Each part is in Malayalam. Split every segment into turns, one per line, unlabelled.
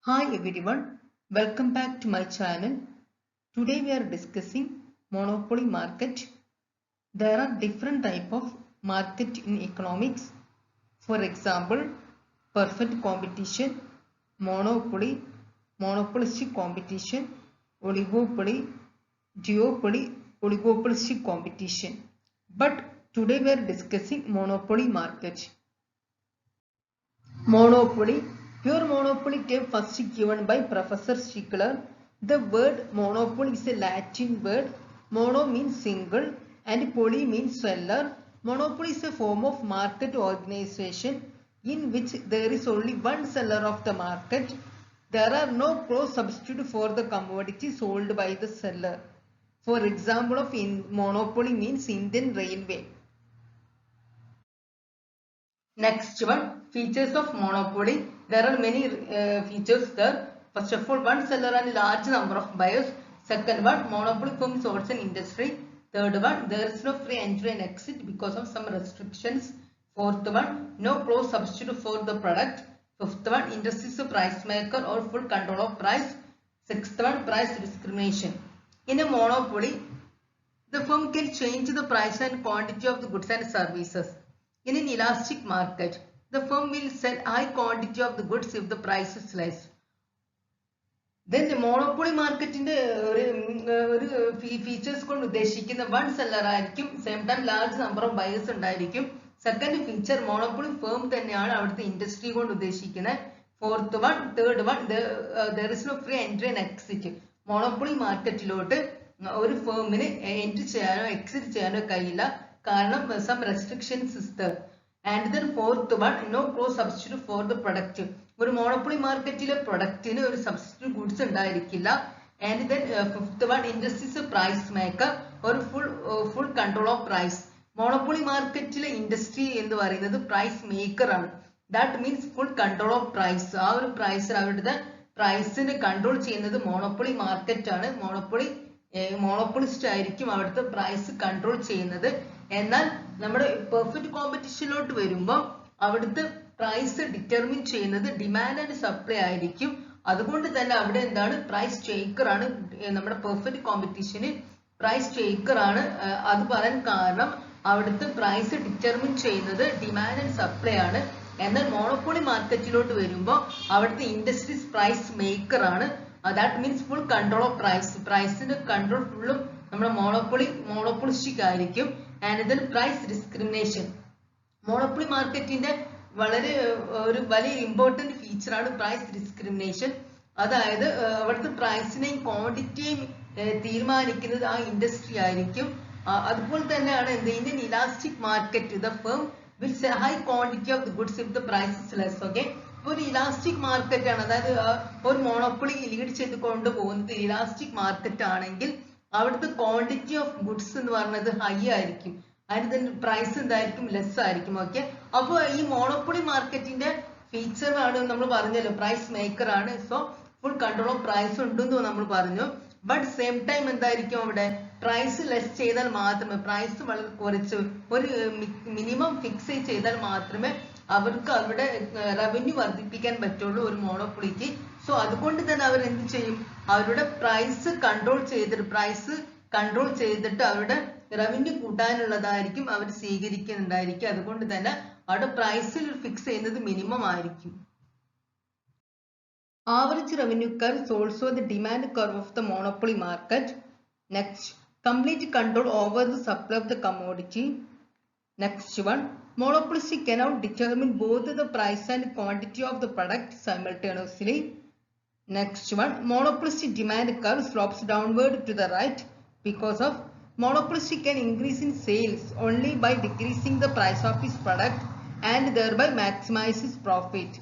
Hi everyone, welcome back to my channel. Today we are discussing monopoly market. There are different type of market in economics. For example, perfect competition, monopoly, monopolistic competition, oligopoly, duopoly, oligopolistic competition. But today we are discussing monopoly market. Monopoly. Here monopoly came first given by Professor Schickler. The word monopoly is a Latin word. Mono means single and poly means seller. Monopoly is a form of market organization in which there is only one seller of the market. There are no close substitute for the commodity sold by the seller. For example of monopoly means Indian Railway. Next one, features of monopoly. There are many features there. First of all, one seller and large number of buyers. Second one, monopoly firm source and industry. Third one, there is no free entry and exit because of some restrictions. Fourth one, no close substitute for the product. Fifth one, industry is a price maker or full control of price. Sixth one, price discrimination. In a monopoly, the firm can change the price and quantity of the goods and services. In an elastic market, the firm will sell high quantity of the goods if the price is less. Then the monopoly market in the features കൊണ്ട് ഉദ്ദേശിക്കുന്ന one seller ആയിരിക്കും, same time large number of buyers ഉണ്ടായിരിക്കും. Second feature, monopoly firm തന്നെയാണ് അവിടുത്തെ ഇൻഡസ്ട്രി കൊണ്ട് ഉദ്ദേശിക്കുന്നത്. Fourth one, third one, there is no free entry and exit. Monopoly മാർക്കറ്റിലോട്ട് ഒരു ഫേമിന് എൻട്രി ചെയ്യാനോ എക്സിറ്റ് ചെയ്യാനോ കഴിയില്ല, കാരണം some restrictions is there. And then fourth one, no close substitute for the product. ഒരു മോണോപ്പൊളി മാർക്കറ്റിലെ പ്രൊഡക്റ്റിന് ഒരു സബ്സ്റ്റിറ്റ്യൂട്ട് ഗുഡ്സ് ഉണ്ടായിരിക്കില്ല. And then fifth one, industry is a price maker ഒരു full control of price. Monopoly മാർക്കറ്റിലെ ഇൻഡസ്ട്രി എന്ന് പറയുന്നത് പ്രൈസ് മേക്കർ ആണ്. That means full control of price. ആ ഒരു പ്രൈസ് അവരുടെ പ്രൈസിനെ കൺട്രോൾ ചെയ്യുന്നത് മോണോപ്പൊളി മാർക്കറ്റ് ആണ്. മോണോപ്പൊളിസ്റ്റ് ആയിരിക്കും അവിടുത്തെ പ്രൈസ് കൺട്രോൾ ചെയ്യുന്നത്. എന്നാൽ നമ്മുടെ പെർഫെക്റ്റ് കോമ്പറ്റീഷനിലോട്ട് വരുമ്പോൾ അവിടുത്തെ പ്രൈസ് ഡിറ്റർമിൻ ചെയ്യുന്നത് ഡിമാൻഡ് ആൻഡ് സപ്ലൈ ആയിരിക്കും. അതുകൊണ്ട് തന്നെ അവിടെ എന്താണ്, പ്രൈസ് ചേക്കർ ആണ്. നമ്മുടെ പെർഫെക്റ്റ് കോമ്പറ്റീഷന് പ്രൈസ് ചേക്കർ ആണ്. അത് പറയാൻ കാരണം അവിടുത്തെ പ്രൈസ് ഡിറ്റർമിൻ ചെയ്യുന്നത് ഡിമാൻഡ് ആൻഡ് സപ്ലൈ ആണ്. എന്നാൽ മോണോപ്പൊളി മാർക്കറ്റിലോട്ട് വരുമ്പോൾ അവിടുത്തെ ഇൻഡസ്ട്രീസ് പ്രൈസ് മേക്കർ ആണ്. That means full control of price. പ്രൈസിന്റെ കൺട്രോൾ ഫുള്ളും നമ്മുടെ മോണോപ്പൊളിസ്റ്റിക് ആയിരിക്കും. And then price discrimination. Monopoly മാർക്കറ്റിന്റെ വളരെ ഒരു വലിയ ഇമ്പോർട്ടന്റ് ഫീച്ചറാണ് പ്രൈസ് ഡിസ്ക്രിമിനേഷൻ. അതായത് അവിടുത്തെ പ്രൈസിനെയും ക്വാണ്ടിറ്റിയെയും തീരുമാനിക്കുന്നത് ആ ഇൻഡസ്ട്രി ആയിരിക്കും. അതുപോലെ തന്നെയാണ് Indian elastic market. The firm will sell high quantity of the goods if the price is less. Okay, ഒരു ഇലാസ്റ്റിക് മാർക്കറ്റ് ആണ്. അതായത് ഒരു മോണോപ്പൊളി ലീഡ് ചെയ്ത് കൊണ്ടുപോകുന്നത് ഇലാസ്റ്റിക് മാർക്കറ്റ് ആണെങ്കിൽ അവിടുത്തെ ക്വാണ്ടിറ്റി ഓഫ് ഗുഡ്സ് എന്ന് പറയുന്നത് ഹൈ ആയിരിക്കും. അതിന് പ്രൈസ് എന്തായിരിക്കും, ലെസ് ആയിരിക്കും. ഓക്കെ, അപ്പോൾ ഈ മോണോപ്പൊളി മാർക്കറ്റിന്റെ ഫീച്ചർ ആണ് നമ്മൾ പറഞ്ഞല്ലോ, പ്രൈസ് മേക്കർ ആണ്. So full control of price ഉണ്ടെന്ന് നമ്മൾ പറഞ്ഞു. ബട്ട് സെയിം ടൈം എന്തായിരിക്കും, അവിടെ പ്രൈസ് ലെസ് ചെയ്താൽ മാത്രമേ, പ്രൈസ് വളരെ കുറച്ച് ഒരു മിനിമം ഫിക്സ് ചെയ്താൽ മാത്രമേ അവർക്ക് അവരുടെ റവന്യൂ വർദ്ധിപ്പിക്കാൻ പറ്റുള്ളൂ ഒരു മോണോപ്പൊളിക്ക്. സോ അതുകൊണ്ട് തന്നെ അവർ എന്ത് ചെയ്യും, അവരുടെ പ്രൈസ് കൺട്രോൾ ചെയ്തിട്ട് അവരുടെ റവന്യൂ കൂട്ടാനുള്ളതായിരിക്കും അവർ സ്വീകരിക്കുന്നുണ്ടായിരിക്കും. അതുകൊണ്ട് തന്നെ അവിടെ പ്രൈസിൽ ഫിക്സ് ചെയ്യുന്നത് മിനിമം ആയിരിക്കും. Average revenue curve is also the demand curve of the monopoly market. Next, complete control over the supply of the commodity. Next one, monopolistic cannot determine both the price and quantity of the product simultaneously. Next one, monopolistic demand curve slopes downward to the right because of monopolistic can increase in sales only by decreasing the price of his product and thereby maximize his profit.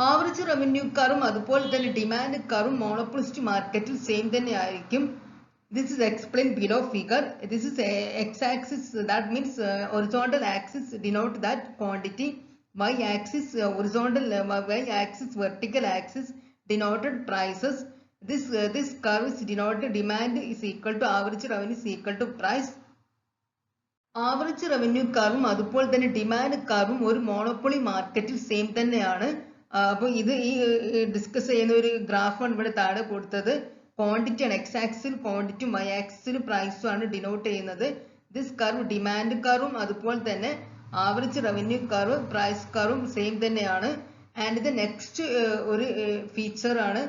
Average revenue കറും അതുപോലെ തന്നെ ഡിമാൻഡ് കറും മോണോപ്പൊളിസ്റ്റ് മാർക്കറ്റിൽ സെയിം തന്നെ ആയിരിക്കും. This is explain below figure. This is x axis, that means horizontal axis denote that quantity. Y axis horizontal, y axis vertical axis denoted prices. This curve is denoted demand is equal to average revenue is equal to price. Average revenue കറും അതുപോലെ തന്നെ ഡിമാൻഡ് കറും ഒരു മോണോപ്പൊളി മാർക്കറ്റിൽ സെയിം തന്നെയാണ്. അപ്പോൾ ഇത് ഈ ഡിസ്കസ് ചെയ്യുന്ന ഒരു ഗ്രാഫാണ് ഇവിടെ താഴെ കൊടുത്തത്. ക്വാണ്ടിറ്റി ആണ്, എക്സ് ആക്സിൽ ക്വാണ്ടിറ്റി, വൈ ആക്സിൽ പ്രൈസും ആണ് ഡിനോട്ട് ചെയ്യുന്നത്. ദിസ് കർവ് ഡിമാൻഡ് കർവും അതുപോലെ തന്നെ ആവറേജ് റവന്യൂ കർവ്, പ്രൈസ് കർവും സെയിം തന്നെയാണ്. ആൻഡ് ഇത് നെക്സ്റ്റ് ഒരു ഫീച്ചർ ആണ്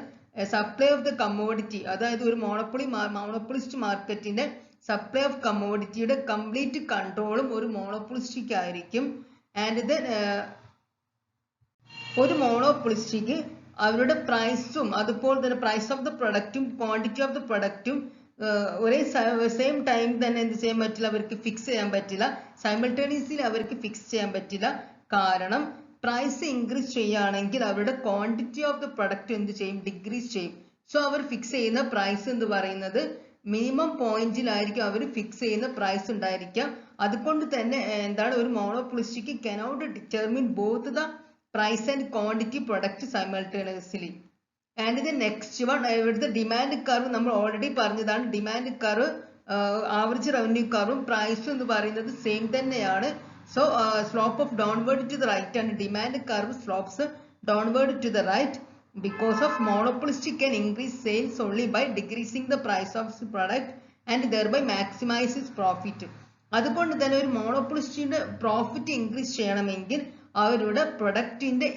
സപ്ലൈ ഓഫ് ദ കമ്മോഡിറ്റി. അതായത് ഒരു മോണോപ്പൊളിസ്റ്റ് മാർക്കറ്റിന്റെ സപ്ലൈ ഓഫ് കമ്മോഡിറ്റിയുടെ കംപ്ലീറ്റ് കൺട്രോളും ഒരു മോണോപ്പൊളിസ്റ്റിക്ക് ആയിരിക്കും. ആൻഡ് ദെൻ ഒരു മോണോപ്പൊളിസ്റ്റിക്ക് അവരുടെ പ്രൈസും അതുപോലെ തന്നെ പ്രൈസ് ഓഫ് ദ പ്രൊഡക്റ്റും ക്വാണ്ടിറ്റി ഓഫ് ദ പ്രൊഡക്റ്റും ഒരേ സെയിം ടൈം തന്നെ എന്ത് ചെയ്യാൻ പറ്റില്ല, അവർക്ക് ഫിക്സ് ചെയ്യാൻ പറ്റില്ല. സൈമൾട്ടേനിയസ്ലി അവർക്ക് ഫിക്സ് ചെയ്യാൻ പറ്റില്ല. കാരണം പ്രൈസ് ഇൻക്രീസ് ചെയ്യുകയാണെങ്കിൽ അവരുടെ ക്വാണ്ടിറ്റി ഓഫ് ദ പ്രൊഡക്റ്റ് എന്ത് ചെയ്യും, ഡിക്രീസ് ചെയ്യും. സോ അവർ ഫിക്സ് ചെയ്യുന്ന പ്രൈസ് എന്ന് പറയുന്നത് മിനിമം പോയിന്റിലായിരിക്കും അവർ ഫിക്സ് ചെയ്യുന്ന പ്രൈസ് ഉണ്ടായിരിക്കുക. അതുകൊണ്ട് തന്നെ എന്താണ്, ഒരു മോണോപ്പൊളിസ്റ്റിക്ക് cannot determine both the price and quantity product simultaneously. And the next one, ഇവിടുത്തെ ഡിമാൻഡ് കർവ് നമ്മൾ ഓൾറെഡി പറഞ്ഞതാണ്. ഡിമാൻഡ് കർവ് ആവറേജ് റവന്യൂ കർവും പ്രൈസും എന്ന് പറയുന്നത് സെയിം തന്നെയാണ്. So slope of downward to the right ആണ് demand curve slopes downward to the right because of monopolistic can increase sales only by decreasing the price of the product and thereby maximize its profit. അതുകൊണ്ട് തന്നെ ഒരു മോണോപ്പൊളിസ്റ്റിന്റെ പ്രോഫിറ്റ് ഇൻക്രീസ് ചെയ്യണമെങ്കിൽ അവരുടെ പ്രൊഡക്റ്റിന്റെ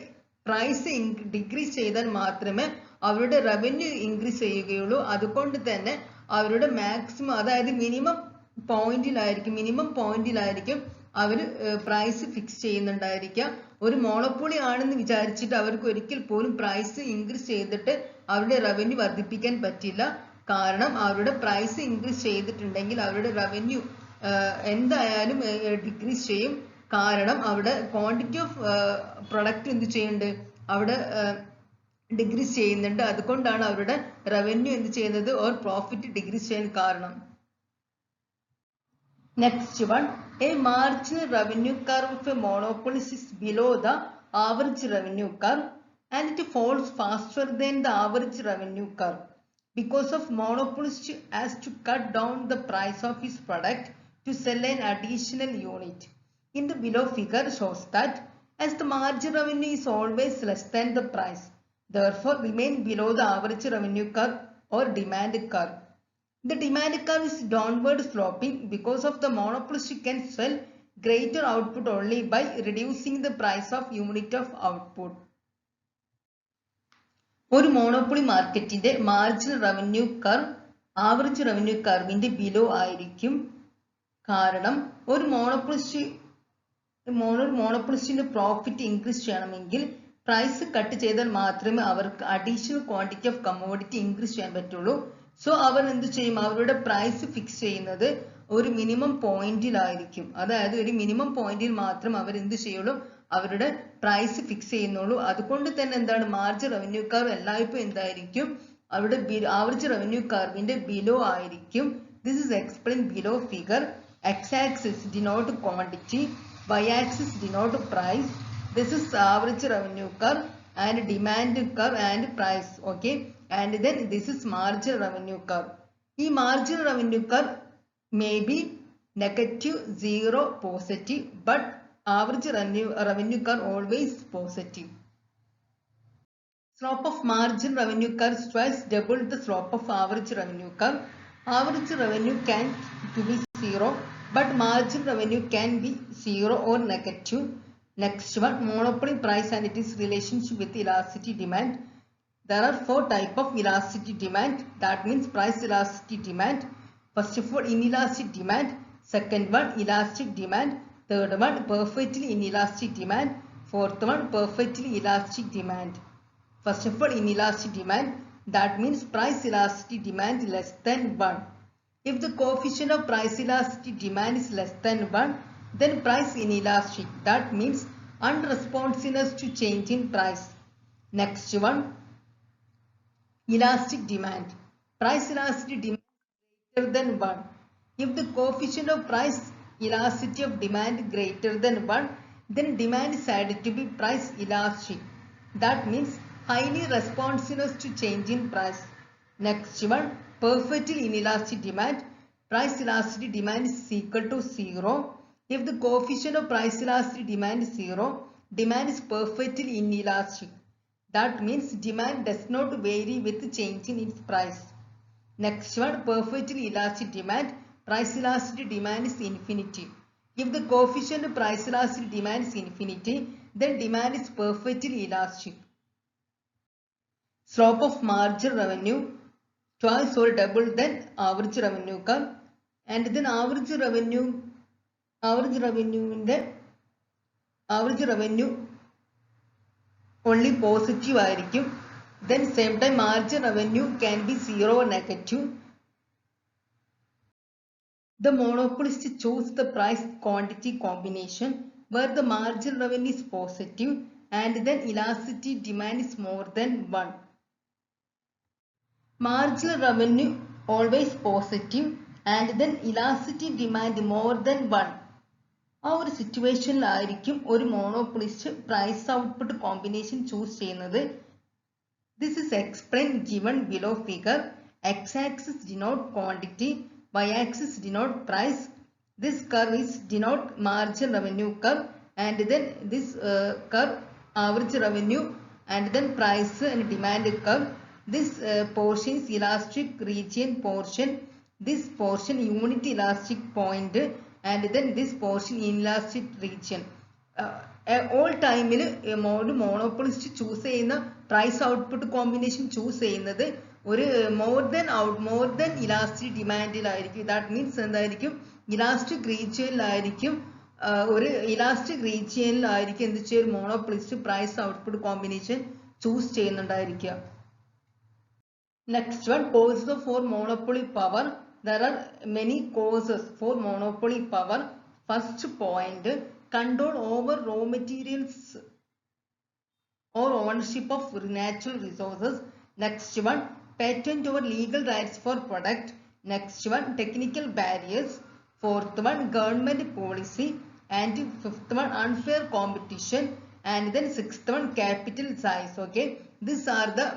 പ്രൈസ് ഡിക്രീസ് ചെയ്താൽ മാത്രമേ അവരുടെ റവന്യൂ ഇൻക്രീസ് ചെയ്യുകയുള്ളൂ. അതുകൊണ്ട് തന്നെ അവരുടെ മാക്സിമം, അതായത് മിനിമം പോയിന്റിലായിരിക്കും അവർ പ്രൈസ് ഫിക്സ് ചെയ്യുന്നുണ്ടായിരിക്കുക. ഒരു മോണോപ്പൊളി ആണെന്ന് വിചാരിച്ചിട്ട് അവർക്ക് ഒരിക്കൽ പോലും പ്രൈസ് ഇൻക്രീസ് ചെയ്തിട്ട് അവരുടെ റവന്യൂ വർദ്ധിപ്പിക്കാൻ പറ്റില്ല. കാരണം അവരുടെ പ്രൈസ് ഇൻക്രീസ് ചെയ്തിട്ടുണ്ടെങ്കിൽ അവരുടെ റവന്യൂ എന്തായാലും ഡിക്രീസ് ചെയ്യും. കാരണം അവിടെ ക്വാണ്ടിറ്റി ഓഫ് പ്രൊഡക്റ്റ് എന്ത് ചെയ്യുന്നുണ്ട്, അവിടെ ഡിക്രീസ് ചെയ്യുന്നുണ്ട്. അതുകൊണ്ടാണ് അവരുടെ റവന്യൂ എന്ത് ചെയ്യുന്നത്, ഓർ പ്രോഫിറ്റ് ഡിക്രീസ് ചെയ്യാൻ കാരണം. Next one, a marginal revenue curve of a monopolist is below the average revenue curve and it falls faster than the average revenue curve because of monopolist has to cut down the price of his product to sell an additional unit. In the below figure shows that as the margin revenue is always less than the price, therefore remain below the average revenue curve or demand curve. The demand curve is downward sloping because of the monopolist can sell greater output only by reducing the price of unit of output. ഒരു മോണോപ്പൊളി മാർക്കറ്റിന്റെ marginal revenue curve average revenue കർവിന്റെ ബിലോ ആയിരിക്കും. കാരണം ഒരു മോണോപ്പൊളിസ്റ്റിന്റെ പ്രോഫിറ്റ് ഇൻക്രീസ് ചെയ്യണമെങ്കിൽ പ്രൈസ് കട്ട് ചെയ്താൽ മാത്രമേ അവർക്ക് additional quantity of commodity increase ചെയ്യാൻ പറ്റുള്ളൂ. സോ അവർ എന്ത് ചെയ്യും, അവരുടെ പ്രൈസ് ഫിക്സ് ചെയ്യുന്നത് ഒരു മിനിമം പോയിന്റിലായിരിക്കും. അതായത് ഒരു മിനിമം പോയിന്റിൽ മാത്രം അവർ എന്ത് ചെയ്യുള്ളൂ, അവരുടെ പ്രൈസ് ഫിക്സ് ചെയ്യുന്നുള്ളൂ. അതുകൊണ്ട് തന്നെ എന്താണ്, മാർജിൻ റവന്യൂ കർവ് എല്ലായ്പ്പോഴും എന്തായിരിക്കും, അവരുടെ ആവറേജ് റവന്യൂ കർവിന്റെ ബിലോ ആയിരിക്കും. This is explain below figure. X axis denote quantity, Y axis denote price. This is average revenue curve and demand curve and price. Okay, and then this is marginal revenue curve. The marginal revenue curve may be negative, 0, positive, but average revenue curve always positive. Slope of marginal revenue curve is twice double the slope of average revenue curve. Average revenue can be 0, but marginal revenue can be 0 or negative. Next one, monopoly price and its relationship with elasticity demand. There are 4 types of elasticity demand. That means price elasticity demand. First of all, inelastic demand. Second one, elastic demand. Third one, perfectly inelastic demand. Fourth one, perfectly elastic demand. First of all, inelastic demand. That means price elasticity demand less than 1. If the coefficient of price elasticity demand is less than 1, then price inelastic. That means unresponsiveness to change in price. Next one, elastic demand. Price elasticity demand greater than 1. If the coefficient of price elasticity of demand greater than 1, then demand is said to be price elastic. That means highly responsiveness to change in price. Next one, perfectly inelastic demand. Price elasticity demand is equal to 0. If the coefficient of price elasticity demand is 0, demand is perfectly inelastic. That means demand does not vary with change in its price. Next one, perfectly elastic demand. Price elastic demand is infinity. If the coefficient of price elastic demand is infinity, then demand is perfectly elastic. Slope of marginal revenue twice or double than average revenue curve, and then average revenue only positive ആയിരിക്കും. Then same time margin revenue can be zero or negative. The monopolist choose the price quantity combination where the margin revenue is positive and then elasticity demand is more than 1. Marginal revenue always positive and then elasticity demand more than 1. ആ ഒരു സിറ്റുവേഷനിലായിരിക്കും ഒരു monopolist price output combination choose ചെയ്യുന്നത്. This is explained given below figure. X-axis denote quantity, y-axis denote price. This curve is denote margin revenue curve, and then this curve average revenue, and then price and demand curve. This portion is elastic region portion. This portion unit elastic point, and then this portion inelastic region. All ടൈമിൽ ഒരു മോണോപ്പൊളിസ്റ്റ് ചൂസ് ചെയ്യുന്ന പ്രൈസ് ഔട്ട്പുട്ട് കോമ്പിനേഷൻ ചൂസ് ചെയ്യുന്നത് ഒരു മോർ ദൻ ഇലാസ്റ്റിക് ഡിമാൻഡിലായിരിക്കും. ദാറ്റ് മീൻസ് എന്തായിരിക്കും, ഇലാസ്റ്റിക് റീജിയനിലായിരിക്കും. ഒരു ഇലാസ്റ്റിക് റീജിയനിലായിരിക്കും എന്ത് ചെയ്യുക, ഒരു monopolist price output combination choose ചെയ്യുന്നുണ്ടായിരിക്കുക. Next one, causes for monopoly power. There are many causes for monopoly power. First point, control over raw materials or ownership of natural resources. Next one, patent or legal rights for product. Next one, technical barriers. Fourth one, government policy. And fifth one, unfair competition. And then sixth one, capital size. Okay, these are the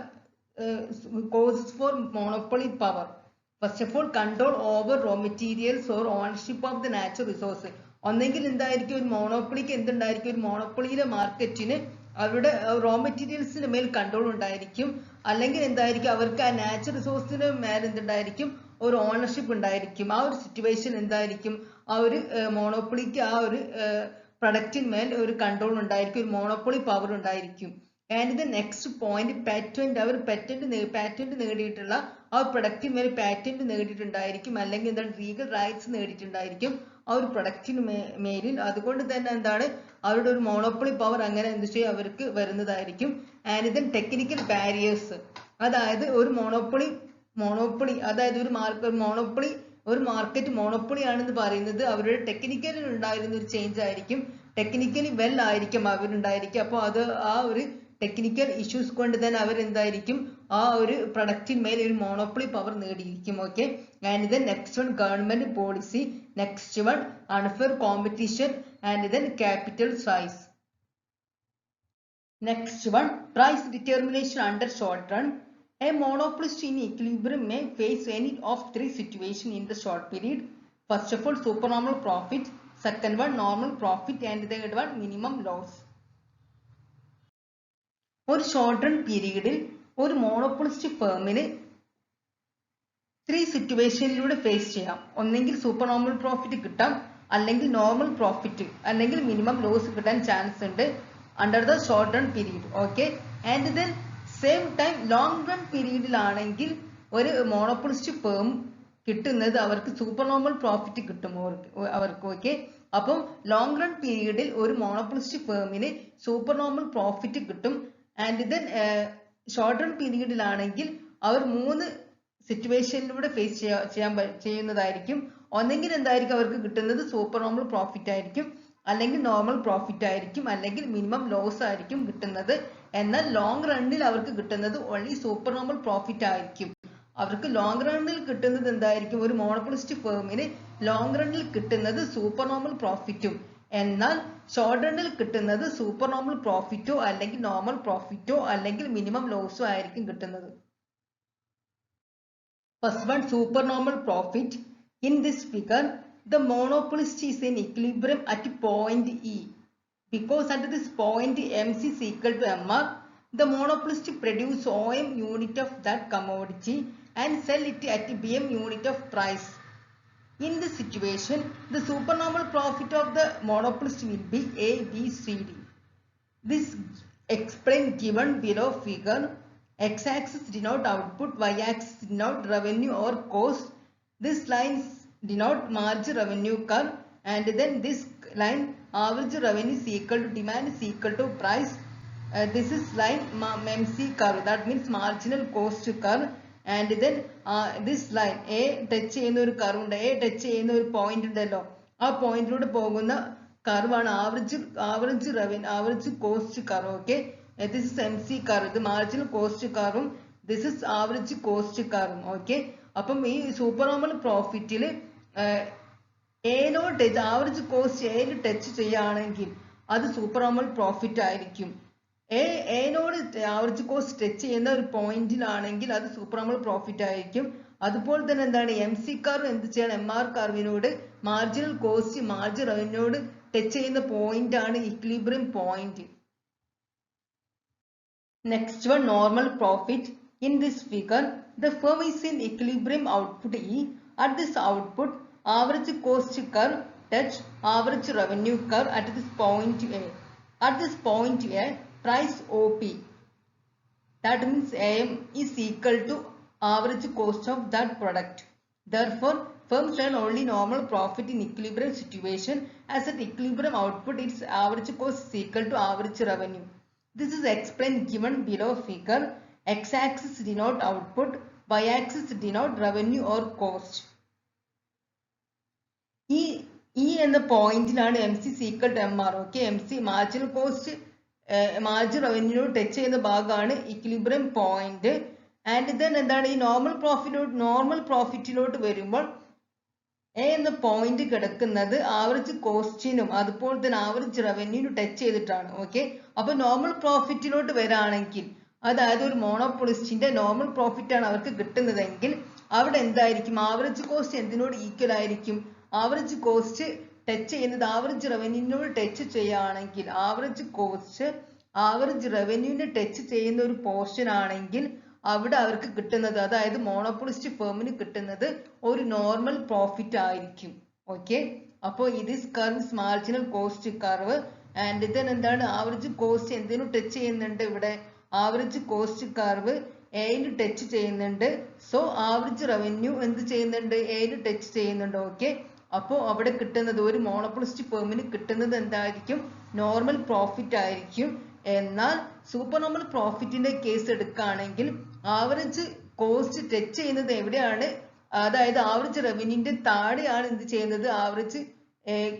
causes for monopoly power. First of all, control over raw materials or ownership of the natural resources. ഒന്നെങ്കിൽ എന്തായിരിക്കും, ഒരു മോണോപ്പൊളിക്ക് എന്തുണ്ടായിരിക്കും, ഒരു മോണോപ്പൊളിയിലെ മാർക്കറ്റിന് അവരുടെ റോ മെറ്റീരിയൽസിന് മേൽ കൺട്രോൾ ഉണ്ടായിരിക്കും. അല്ലെങ്കിൽ എന്തായിരിക്കും, അവർക്ക് ആ നാച്ചുറൽ റിസോഴ്സിന് മേൽ എന്തുണ്ടായിരിക്കും, ഒരു ഓണർഷിപ്പ് ഉണ്ടായിരിക്കും. ആ ഒരു സിറ്റുവേഷൻ എന്തായിരിക്കും, ആ ഒരു മോണോപ്പൊളിക്ക് ആ ഒരു പ്രൊഡക്റ്റിന്മേൽ ഒരു കൺട്രോൾ ഉണ്ടായിരിക്കും, ഒരു മോണോപ്പൊളി പവർ ഉണ്ടായിരിക്കും. And the next point, patent. അവർ പാറ്റന്റ് നേടിയിട്ടുള്ള ആ പ്രൊഡക്റ്റിന് മേൽ പാറ്റന്റ് നേടിയിട്ടുണ്ടായിരിക്കും, അല്ലെങ്കിൽ എന്താണ് ലീഗൽ റൈറ്റ്സ് നേടിയിട്ടുണ്ടായിരിക്കും ആ ഒരു പ്രൊഡക്റ്റിന് മേലിൽ. അതുകൊണ്ട് തന്നെ എന്താണ്, അവരുടെ ഒരു മോണോപ്പൊളി പവർ അങ്ങനെ എന്ത് ചെയ്യും, അവർക്ക് വരുന്നതായിരിക്കും. ആൻഡ് ദെൻ ടെക്നിക്കൽ ബാരിയേഴ്സ്, അതായത് ഒരു മോണോപ്പൊളി അതായത് ഒരു മാർക്കറ്റ് മോണോപ്പൊളി ആണെന്ന് പറയുന്നത് അവരുടെ ടെക്നിക്കലിൽ ഉണ്ടായിരുന്ന ഒരു ചേഞ്ച് ആയിരിക്കും. ടെക്നിക്കലി വെൽ ആയിരിക്കും അവരുണ്ടായിരിക്കും. അപ്പോൾ അത് ആ ഒരു ടെക്നിക്കൽ ഇഷ്യൂസ് കൊണ്ട് തന്നെ അവരെന്തായിരിക്കും, ആ ഒരു പ്രൊഡക്റ്റിന്മേൽ ഒരു മോണോപ്പൊളി പവർ നേടിയിരിക്കും. Okay, and then next one, government policy. Next one, unfair competition. And then capital size. Next one, price determination under short run. A monopolist in equilibrium may face any of three situations in the short period. First of all, supernormal profit. Second one, normal profit. And third one, minimum loss. ഒരു ഷോർട്ട് റൺ പീരീഡിൽ ഒരു മോണോപ്പൊളിസ്റ്റ് ഫേമിന് 3 സിറ്റുവേഷനിലൂടെ ഫേസ് ചെയ്യാം. ഒന്നെങ്കിൽ സൂപ്പർ നോർമൽ പ്രോഫിറ്റ് കിട്ടാം, അല്ലെങ്കിൽ നോർമൽ പ്രോഫിറ്റ്, അല്ലെങ്കിൽ മിനിമം ലോസ് കിട്ടാൻ ചാൻസ് ഉണ്ട് under the short run period. Okay, and then same time long run പീരീഡിലാണെങ്കിൽ ഒരു മോണോപ്പൊളിസ്റ്റ് ഫേം കിട്ടുന്നത് അവർക്ക് സൂപ്പർ നോർമൽ പ്രോഫിറ്റ് കിട്ടും അവർക്ക്. ഓക്കെ, അപ്പം ലോങ് റൺ പീരീഡിൽ ഒരു മോണോപ്പൊളിസ്റ്റ് ഫേമിന് സൂപ്പർ നോർമൽ പ്രോഫിറ്റ് കിട്ടും. ആൻഡ് ദെൻ ഷോർട്ട് റൺ പീരീഡിലാണെങ്കിൽ അവർ 3 സിറ്റുവേഷനിലൂടെ ഫേസ് ചെയ്യുന്നതായിരിക്കും. ഒന്നെങ്കിൽ എന്തായിരിക്കും അവർക്ക് കിട്ടുന്നത്, സൂപ്പർ നോർമൽ പ്രോഫിറ്റ് ആയിരിക്കും, അല്ലെങ്കിൽ നോർമൽ പ്രോഫിറ്റ് ആയിരിക്കും, അല്ലെങ്കിൽ മിനിമം ലോസ് ആയിരിക്കും കിട്ടുന്നത്. എന്നാൽ ലോങ് റണ്ണിൽ അവർക്ക് കിട്ടുന്നത് ഓൺലി സൂപ്പർ നോർമൽ പ്രോഫിറ്റ് ആയിരിക്കും. അവർക്ക് ലോങ് റണ്ണിൽ കിട്ടുന്നത് എന്തായിരിക്കും, ഒരു മോണോപ്പൊളിസ്റ്റ് ഫേമിന് ലോങ് റണ്ണിൽ കിട്ടുന്നത് സൂപ്പർ നോർമൽ പ്രോഫിറ്റും, എന്നാൽ ഷോർട്ട് റണ്ണിൽ കിട്ടുന്നത് സൂപ്പർ നോർമൽ പ്രോഫിറ്റോ അല്ലെങ്കിൽ നോർമൽ പ്രോഫിറ്റോ അല്ലെങ്കിൽ മിനിമം ലോസോ ആയിരിക്കും കിട്ടുന്നത്. First one, supernormal profit. In this figure, the monopolist is in equilibrium at point E. Because at this point MC is equal to MR, The monopolist produce OM unit of that commodity and sell it at BM unit of price. In this situation, the supernormal profit of the monopolist will be A, B, C, D. This explained given below figure. X-axis denote output, Y-axis denote revenue or cost. This line denote margin revenue curve, and then this line average revenue is equal to demand is equal to price. This is line MC curve, that means marginal cost curve, and then this line A touch ചെയ്യുന്ന ഒരു curve ഉണ്ട്, A touch ചെയ്യുന്ന ഒരു point ഉണ്ടല്ലോ, ആ പോയിന്റിലൂടെ പോകുന്ന curve ആണ് average revenue, average cost curve. Okay, this is MC curve, ഇത് marginal cost curve, this is average cost curve. Okay, അപ്പം ഈ സൂപ്പർനോർമൽ പ്രോഫിറ്റിൽ എനോട് ആവറേജ് കോസ്റ്റ് എയിൽ ടച്ച് ചെയ്യുകയാണെങ്കിൽ അത് സൂപ്പർനോർമൽ പ്രോഫിറ്റ് ആയിരിക്കും. എനോട് ആവറേജ് കോസ്റ്റ് ടച്ച് ചെയ്യുന്ന ഒരു പോയിന്റിലാണെങ്കിൽ അത് സൂപ്പർനോർമൽ പ്രോഫിറ്റ് ആയിരിക്കും. അതുപോലെ തന്നെ എന്താണ് എം സി കർവ് എന്ത് ചെയ്യണം, എം ആർ കർവിനോട് മാർജിനൽ കോസ്റ്റ് മാർജിൻ റവന്യൂനോട് ടച്ച് ചെയ്യുന്ന പോയിന്റ് ആണ് equilibrium point. Next one normal profit. In this figure, the firm is in equilibrium output E. At this output, average cost curve touch average revenue curve at this point A. At this point A, price OP, that means AM, is equal to average cost of that product. Therefore, firms earn only normal profit in equilibrium situation, as at equilibrium output its average cost is equal to average revenue. This is explained given below figure. X-axis denote output, Y-axis denote revenue or cost. E എന്ന പോയിന്റിലാണ് M C equal to M R. Okay, M C marginal cost margin റവന്യൂനോട് ടച്ച് ചെയ്യുന്ന ഭാഗമാണ് ഇക്വിലിബ്രിയം പോയിന്റ്. ആൻഡ് ദെൻ എന്താണ് ഈ നോർമൽ പ്രോഫിറ്റിലോട്ട് വരുമ്പോൾ എ എന്ന പോയിന്റ് കിടക്കുന്നത് ആവറേജ് കോസ്റ്റിനും അതുപോലെ തന്നെ ആവറേജ് റവന്യൂനും ടച്ച് ചെയ്തിട്ടാണ്. ഓക്കെ, അപ്പൊ നോർമൽ പ്രോഫിറ്റിലോട്ട് വരാണെങ്കിൽ, അതായത് ഒരു മോണോപ്പൊളിസ്റ്റിന്റെ നോർമൽ പ്രോഫിറ്റ് ആണ് അവർക്ക് കിട്ടുന്നതെങ്കിൽ അവിടെ എന്തായിരിക്കും, ആവറേജ് കോസ്റ്റ് എന്തിനോട് ഈക്വൽ ആയിരിക്കും, ആവറേജ് കോസ്റ്റ് ടച്ച് ചെയ്യുന്നത് ആവറേജ് റവന്യൂവിനോട് ടച്ച് ചെയ്യുകയാണെങ്കിൽ, ആവറേജ് കോസ്റ്റ് ആവറേജ് റവന്യൂവിനെ ടച്ച് ചെയ്യുന്ന ഒരു പോർഷൻ ആണെങ്കിൽ അവിടെ അവർക്ക് കിട്ടുന്നത്, അതായത് മോണോപ്പൊളിസ്റ്റ് ഫേമിന് കിട്ടുന്നത് ഒരു നോർമൽ പ്രോഫിറ്റ് ആയിരിക്കും. ഓക്കെ, അപ്പോൾ ഇത് curves marginal cost curve. And then എന്താണ് ആവറേജ് കോസ്റ്റ് എന്തിനു ടച്ച് ചെയ്യുന്നുണ്ട്, ഇവിടെ ആവറേജ് കോസ്റ്റ് കർവ് എയിൽ ടച്ച് ചെയ്യുന്നുണ്ട്. സോ ആവറേജ് റവന്യൂ എന്ത് ചെയ്യുന്നുണ്ട്, എയിൽ ടച്ച് ചെയ്യുന്നുണ്ട്. ഓക്കെ, അപ്പോൾ അവിടെ കിട്ടുന്നത് ഒരു മോണോപ്പൊളിസ്റ്റ് ഫേമിന് കിട്ടുന്നത് എന്തായിരിക്കും, നോർമൽ പ്രോഫിറ്റ് ആയിരിക്കും. എന്നാൽ സൂപ്പർ നോർമൽ പ്രോഫിറ്റിന്റെ കേസ് എടുക്കുകയാണെങ്കിൽ ആവറേജ് കോസ്റ്റ് ടച്ച് ചെയ്യുന്നത് എവിടെയാണ്, അതായത് ആവറേജ് റവന്യൂവിന്റെ താഴെയാണ് എന്ത് ചെയ്യുന്നത്, ആവറേജ്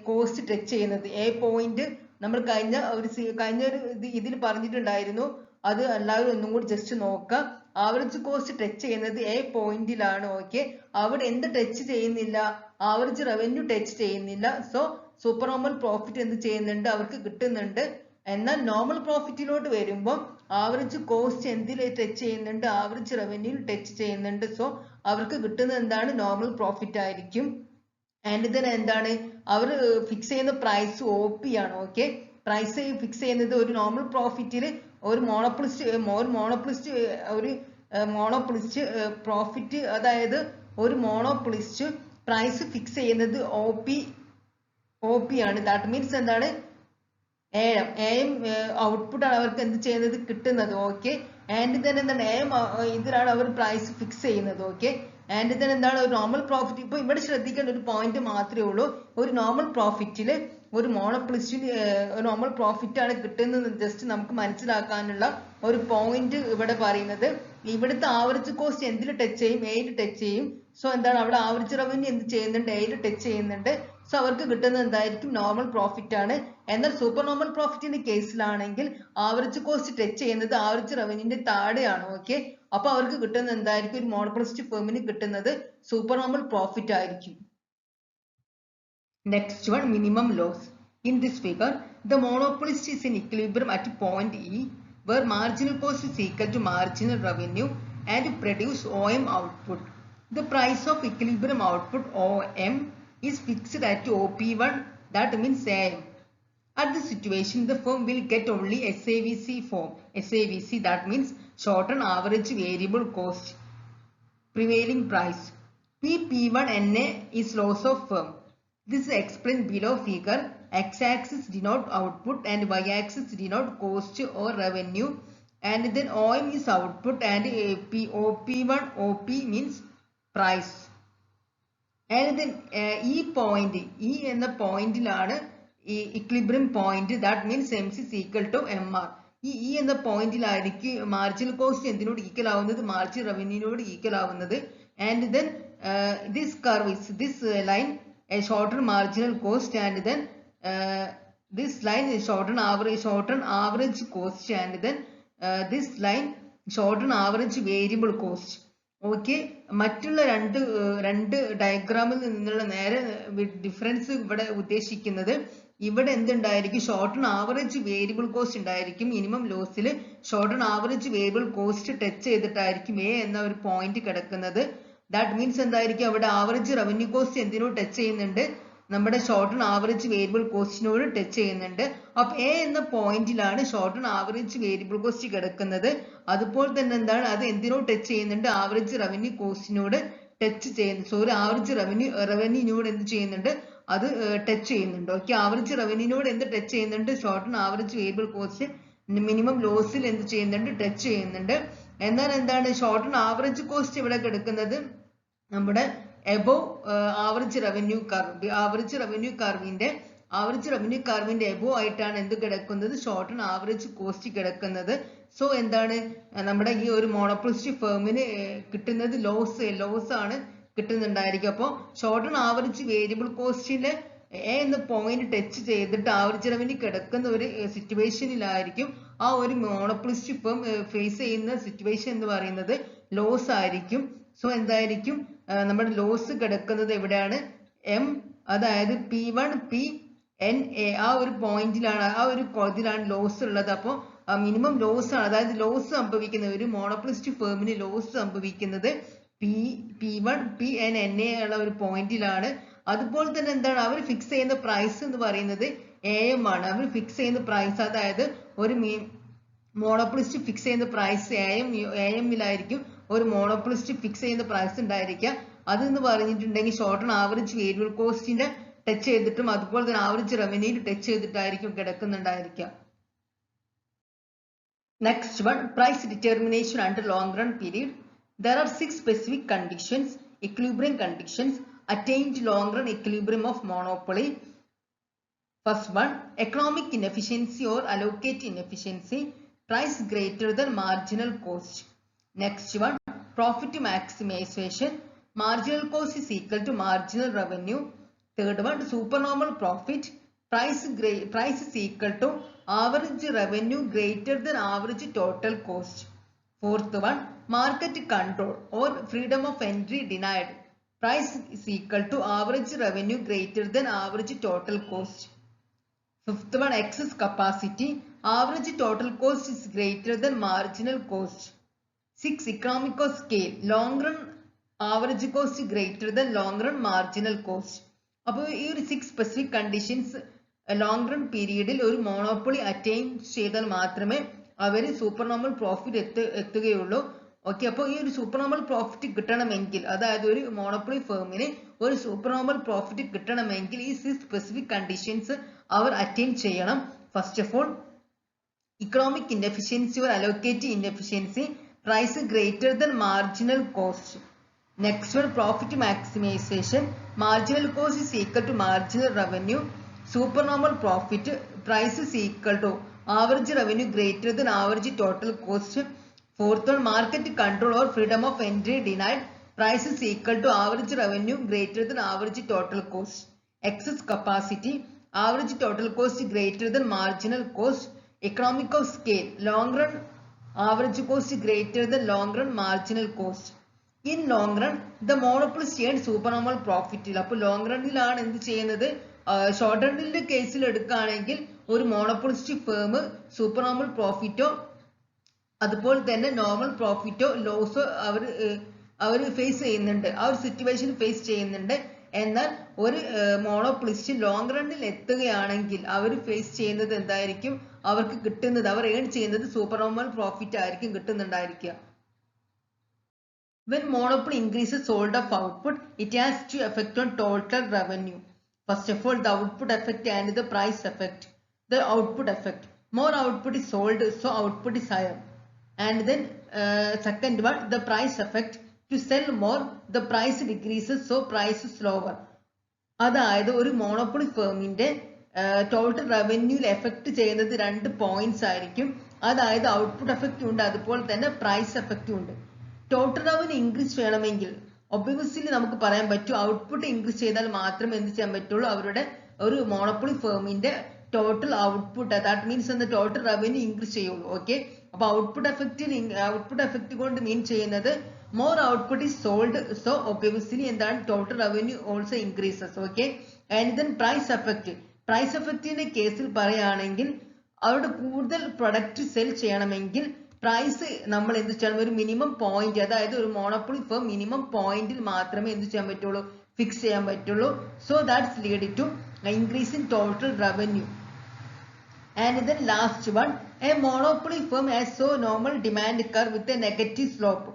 കോസ്റ്റ് ടച്ച് ചെയ്യുന്നത്. എ പോയിന്റ് നമ്മൾ കഴിഞ്ഞ ഒരു ഇതിൽ പറഞ്ഞിട്ടുണ്ടായിരുന്നു, അത് എല്ലാവരും ഒന്നും കൂടി ജസ്റ്റ് നോക്കാം. ആവറേജ് കോസ്റ്റ് ടച്ച് ചെയ്യുന്നത് എ പോയിന്റിലാണ്. ഓക്കെ, അവിടെ എന്ത് ടച്ച് ചെയ്യുന്നില്ല, ആവറേജ് റവന്യൂ ടച്ച് ചെയ്യുന്നില്ല. സോ സൂപ്പർ നോർമൽ പ്രോഫിറ്റ് എന്ത് ചെയ്യുന്നുണ്ട്, അവർക്ക് കിട്ടുന്നുണ്ട്. എന്നാൽ നോർമൽ പ്രോഫിറ്റിലോട്ട് വരുമ്പോൾ ആവറേജ് കോസ്റ്റ് എന്തിൽ ടച്ച് ചെയ്യുന്നുണ്ട്, ആവറേജ് റവന്യൂ ടച്ച് ചെയ്യുന്നുണ്ട്. സോ അവർക്ക് കിട്ടുന്നത് എന്താണ്, നോർമൽ പ്രോഫിറ്റ് ആയിരിക്കും. ആൻഡ് ഇതിന് എന്താണ് അവർ ഫിക്സ് ചെയ്യുന്ന പ്രൈസ് OP ആണ്. ഓക്കെ, പ്രൈസ് ഫിക്സ് ചെയ്യുന്നത് ഒരു നോർമൽ പ്രോഫിറ്റിൽ ഒരു മോണോപ്പൊളിസ്റ്റ് പ്രോഫിറ്റ്, അതായത് ഒരു മോണോപ്പൊളിസ്റ്റ് പ്രൈസ് ഫിക്സ് ചെയ്യുന്നത് OP ആണ്. ദാറ്റ് മീൻസ് എന്താണ്, AM ഔട്ട്പുട്ട് ആണ് അവർക്ക് എന്ത് ചെയ്യുന്നത് കിട്ടുന്നത്. ഓക്കെ, ആൻഡ് ദെൻ എന്താണ് ഇതിലാണ് അവർ പ്രൈസ് ഫിക്സ് ചെയ്യുന്നത്. ഓക്കെ, ആൻഡ് ദെൻ എന്താണ് ഒരു നോർമൽ പ്രോഫിറ്റ്. ഇപ്പൊ ഇവിടെ ശ്രദ്ധിക്കേണ്ട ഒരു പോയിന്റ് മാത്രമേ ഉള്ളൂ, ഒരു നോർമൽ പ്രോഫിറ്റില് ഒരു മോണോപ്പൊളിസ്റ്റിന് നോർമൽ പ്രോഫിറ്റ് ആണ് കിട്ടുന്നത് ജസ്റ്റ് നമുക്ക് മനസ്സിലാക്കാനുള്ള ഒരു പോയിന്റ് ഇവിടെ പറയുന്നത്. ഇവിടുത്തെ ആവറേജ് കോസ്റ്റ് എന്തിൽ ടച്ച് ചെയ്യും, എയിൽ ടച്ച് ചെയ്യും. സോ എന്താണ് അവിടെ ആവറേജ് റവന്യൂ എന്ത് ചെയ്യുന്നുണ്ട്, എയിൽ ടച്ച് ചെയ്യുന്നുണ്ട്. സോ അവർക്ക് കിട്ടുന്നത് എന്തായിരിക്കും, നോർമൽ പ്രോഫിറ്റ് ആണ്. എന്നാൽ സൂപ്പർ നോർമൽ പ്രോഫിറ്റിന്റെ കേസിലാണെങ്കിൽ ആവറേജ് കോസ്റ്റ് ടച്ച് ചെയ്യുന്നത് ആവറേജ് റവന്യൂവിന്റെ താഴെയാണ്. ഓക്കെ, അപ്പൊ അവർക്ക് കിട്ടുന്നത് എന്തായിരിക്കും, ഒരു മോണോപ്പൊളിസ്റ്റ് ഫേമിന് കിട്ടുന്നത് സൂപ്പർ നോർമൽ പ്രോഫിറ്റ് ആയിരിക്കും. Next one, minimum loss. In this figure, the monopolist is in equilibrium at point E, where marginal cost is equal to marginal revenue and produce OM output. The price of equilibrium output OM is fixed at OP1, that means AM. At this situation, the firm will get only SAVC form. SAVC, that means shortened average variable cost, prevailing price. P1NA is loss of firm. This is explained below figure. X-axis denote output and Y-axis denote cost or revenue. And then OM is output and OP1, OP means price. And then E point, E എന്ന പോയിന്റിലാണ് equilibrium point, that means MC is equal to MR. ഈ എന്ന പോയിന്റിലായിരിക്കും മാർജിനൽ കോസ്റ്റ് എന്തിനോട് ഈക്വൽ ആവുന്നത്, മാർജിൻ റവന്യൂനോട് ഈക്വൽ ആവുന്നത്. And then this curve is this line a shortened marginal cost, and then this line is shortened average cost, and then this line shortened average variable cost. Okay, മറ്റുള്ള രണ്ട് ഡയഗ്രാമിൽ നിന്നുള്ള നേരെ ഡിഫറൻസ് ഇവിടെ ഉദ്ദേശിക്കുന്നത്, ഇവിടെ എന്തുണ്ടായിരിക്കും, ഷോർട്ടൺ ആവറേജ് വേരിയബിൾ കോസ്റ്റ് ഉണ്ടായിരിക്കും. മിനിമം ലോസിൽ shorten average variable cost touch ചെയ്തിട്ടായിരിക്കും എ എന്ന ഒരു പോയിന്റ് കിടക്കുന്നത്. ദാറ്റ് മീൻസ് എന്തായിരിക്കും, അവിടെ ആവറേജ് റവന്യൂ കോസ്റ്റ് എന്തിനോട് ടച്ച് ചെയ്യുന്നുണ്ട്, നമ്മുടെ ഷോർട്ടൺ ആവറേജ് വേരിയബിൾ കോസ്റ്റിനോട് ടച്ച് ചെയ്യുന്നുണ്ട്. അപ്പൊ എ എന്ന പോയിന്റിലാണ് ഷോർട്ടൺ ആവറേജ് വേരിയബിൾ കോസ്റ്റ് കിടക്കുന്നത്. അതുപോലെ തന്നെ എന്താണ്, അത് എന്തിനോട് ടച്ച് ചെയ്യുന്നുണ്ട്, ആവറേജ് റവന്യൂ കോസ്റ്റിനോട് ടച്ച് ചെയ്യുന്നു. സോറി, ആവറേജ് റവന്യൂനോട് എന്ത് ചെയ്യുന്നുണ്ട്, അത് ടച്ച് ചെയ്യുന്നുണ്ട്. ഓക്കെ, ആവറേജ് റവന്യൂനോട് എന്ത് ടച്ച് ചെയ്യുന്നുണ്ട്, shorten average variable cost minimum ലോസിൽ എന്ത് ചെയ്യുന്നുണ്ട്, ടച്ച് ചെയ്യുന്നുണ്ട്. എന്നാൽ എന്താണ്, ഷോർട്ടൺ ആവറേജ് കോസ്റ്റ് ഇവിടെ കിടക്കുന്നത് നമ്മുടെ above average revenue curve, average revenue കർവിന്റെ എബോവ് ആയിട്ടാണ് എന്ത് കിടക്കുന്നത്, ഷോർട്ടൺ ആവറേജ് കോസ്റ്റ് കിടക്കുന്നത്. സോ എന്താണ്, നമ്മുടെ ഈ ഒരു മോണോപോളിസ്റ്റ് ഫേമിന് കിട്ടുന്നത് ലോസ് ആണ് കിട്ടുന്നുണ്ടായിരിക്കും. അപ്പോൾ ഷോർട്ടൺ ആവറേജ് വേരിയബിൾ കോസ്റ്റിലെ എ എന്ന പോയിന്റ് ടച്ച് ചെയ്തിട്ട് ആവറേജ് റവന്യൂ കിടക്കുന്ന ഒരു സിറ്റുവേഷനിലായിരിക്കും ആ ഒരു മോണോപോളിസ്റ്റ് ഫേം ഫേസ് ചെയ്യുന്ന സിറ്റുവേഷൻ എന്ന് പറയുന്നത് ലോസ് ആയിരിക്കും. സോ എന്തായിരിക്കും, നമ്മുടെ ലോസ് കിടക്കുന്നത് എവിടെയാണ്, എം, അതായത് P1 PNA ആ ഒരു പോയിന്റിലാണ്, ആ ഒരു ഇതിലാണ് ലോസ് ഉള്ളത്. അപ്പോൾ മിനിമം ലോസ് ആണ്, അതായത് ലോസ് സംഭവിക്കുന്നത് ഒരു മോണോപോളിസ്റ്റ് ഫേമിന് ലോസ് സംഭവിക്കുന്നത് P1 PNA ഉള്ള ഒരു പോയിന്റിലാണ്. അതുപോലെ തന്നെ എന്താണ്, അവർ ഫിക്സ് ചെയ്യുന്ന പ്രൈസ് എന്ന് പറയുന്നത് AM ആണ്. അവർ ഫിക്സ് ചെയ്യുന്ന പ്രൈസ്, അതായത് ഒരു മോണോപോളിസ്റ്റ് ഫിക്സ് ചെയ്യുന്ന പ്രൈസ് AM-ലായിരിക്കും ഒരു മോണോപോളിസ്റ്റ് ഫിക്സ് ചെയ്യുന്ന പ്രൈസ് ഉണ്ടായിരിക്കുക. അതെന്ന് പറഞ്ഞിട്ടുണ്ടെങ്കിൽ ഷോർട്ടൺ ആവറേജ് വേരിയബിൾ കോസ്റ്റിന്റെ ടച്ച് ചെയ്തിട്ടും അതുപോലെ തന്നെ ആവറേജ് റവന്യൂയിൽ ടച്ച് ചെയ്തിട്ടായിരിക്കും കിടക്കുന്നുണ്ടായിരിക്കുക. Next one, price determination under long run period. There are 6 specific conditions, equilibrium conditions attained long run equilibrium of monopoly. First one, economic inefficiency or allocate inefficiency, price greater than marginal cost. Next one, profit maximization, marginal cost is equal to marginal revenue. Third one, supernormal profit, price is equal to average revenue greater than average total cost. Fourth one, market control or freedom of entry denied, price is equal to average revenue greater than average total cost. Fifth one, excess capacity, average total cost is greater than marginal cost. 6, economic of scale, long run average cost greater than long run marginal cost. അപ്പോൾ ഈ ഒരു 6 specific conditions ലോങ് റൺ പീരീഡിൽ ഒരു മോണോപ്പൊളി അറ്റൈൻ ചെയ്താൽ മാത്രമേ അവർ സൂപ്പർ നോർമൽ പ്രോഫിറ്റ് എത്തുകയുള്ളൂ. ഓക്കെ, അപ്പോൾ ഈ ഒരു സൂപ്പർ നോർമൽ പ്രോഫിറ്റ് കിട്ടണമെങ്കിൽ, അതായത് ഒരു മോണോപ്പൊളി ഫേമിന് ഒരു സൂപ്പർ നോർമൽ പ്രോഫിറ്റ് കിട്ടണമെങ്കിൽ ഈ 6 സ്പെസിഫിക് കണ്ടീഷൻസ് അവർ അറ്റൈൻ ചെയ്യണം. First of all, economic inefficiency or allocative inefficiency, price greater than marginal cost. Next one, profit maximisation, marginal cost is equal to marginal revenue. Supernormal profit, price is equal to average revenue greater than average total cost. Fourth one, market control or freedom of entry denied, price is equal to average revenue greater than average total cost. Excess capacity, average total cost greater than marginal cost. Economic of scale, long run average cost greater than long run marginal cost. In long run, the monopolist earns supernormal profit. അപ്പോൾ ലോങ് റണ്ണിലാണ് എന്ത് ചെയ്യുന്നത്, ഷോർട്ട് റണ്ണിന്റെ കേസിൽ എടുക്കുകയാണെങ്കിൽ ഒരു മോണോപോളിസ്റ്റ് ഫേം സൂപ്പർ നോർമൽ പ്രോഫിറ്റോ അതുപോലെ തന്നെ നോർമൽ പ്രോഫിറ്റോ ലോസോ അവർ ഫേസ് ചെയ്യുന്നുണ്ട്, ആ ഒരു സിറ്റുവേഷൻ ഫേസ് ചെയ്യുന്നുണ്ട്. എന്നാൽ ഒരു മോണോപ്പൊളിസ്റ്റ് ലോങ് റണ്ണിൽ എത്തുകയാണെങ്കിൽ അവർ ഫേസ് ചെയ്യുന്നത് എന്തായിരിക്കും? അവർക്ക് കിട്ടുന്നത്, അവർ ഏൺ ചെയ്യുന്നത് സൂപ്പർ നോർമൽ പ്രോഫിറ്റ് ആയിരിക്കും കിട്ടുന്നുണ്ടായിരിക്കുക. When monopoly increases sold of output, it has to effect on total revenue. First of all, the output effect and the price effect. The output effect. More output is sold, so output is higher. And then second one, the price effect. To sell more, the price decreases, so price is lower. അതായത് ഒരു മോണോപ്പൊളി ഫേമിന്റെ ടോട്ടൽ റവന്യൂവിൽ എഫക്ട് ചെയ്യുന്നത് 2 പോയിന്റ്സ് ആയിരിക്കും. അതായത് ഔട്ട്പുട്ട് എഫക്റ്റ് ഉണ്ട്, അതുപോലെ തന്നെ പ്രൈസ് എഫക്റ്റും ഉണ്ട്. ടോട്ടൽ റവന്യൂ ഇൻക്രീസ് ചെയ്യണമെങ്കിൽ ഒബ്വിയസ്ലി നമുക്ക് പറയാൻ പറ്റും ഔട്ട്പുട്ട് ഇൻക്രീസ് ചെയ്താൽ മാത്രമേ എന്ത് ചെയ്യാൻ പറ്റുള്ളൂ, അവരുടെ ഒരു മോണോപ്പൊളി ഫേമിന്റെ ടോട്ടൽ ഔട്ട്പുട്ട്, ദാറ്റ് മീൻസ് എന്താ, ടോട്ടൽ റവന്യൂ ഇൻക്രീസ് ചെയ്യുള്ളൂ. ഓക്കെ, അപ്പൊ ഔട്ട്പുട്ട് എഫക്റ്റ് കൊണ്ട് മീൻ ചെയ്യുന്നത് more output is sold, so obviously എന്താണ്, total revenue also increases. Okay, and then price എഫക്റ്റിന്റെ കേസിൽ പറയുകയാണെങ്കിൽ അവരുടെ കൂടുതൽ പ്രൊഡക്റ്റ് സെൽ ചെയ്യണമെങ്കിൽ പ്രൈസ് നമ്മൾ എന്ത് ചെയ്യണം, ഒരു മിനിമം പോയിന്റ്, അതായത് ഒരു മോണോപ്പൊളി ഫേം മിനിമം പോയിന്റിൽ മാത്രമേ എന്ത് ചെയ്യാൻ പറ്റുള്ളൂ, ഫിക്സ് ചെയ്യാൻ പറ്റുള്ളൂ. So that's lead to increase in total revenue. And then last one, a monopoly firm has so normal demand curve with a negative slope.